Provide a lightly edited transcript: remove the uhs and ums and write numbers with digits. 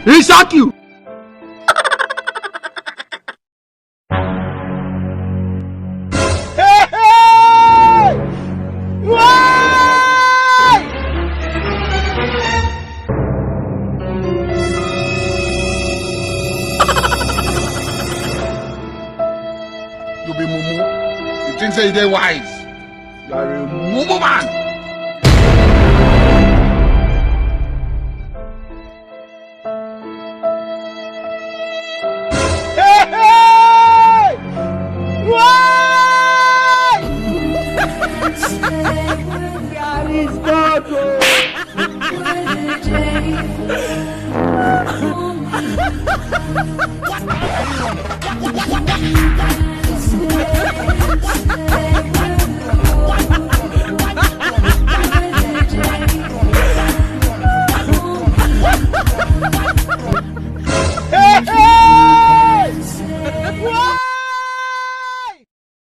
He shock you. You be mumu. You think say you dey wise. You are a mumu man. God is God. One day.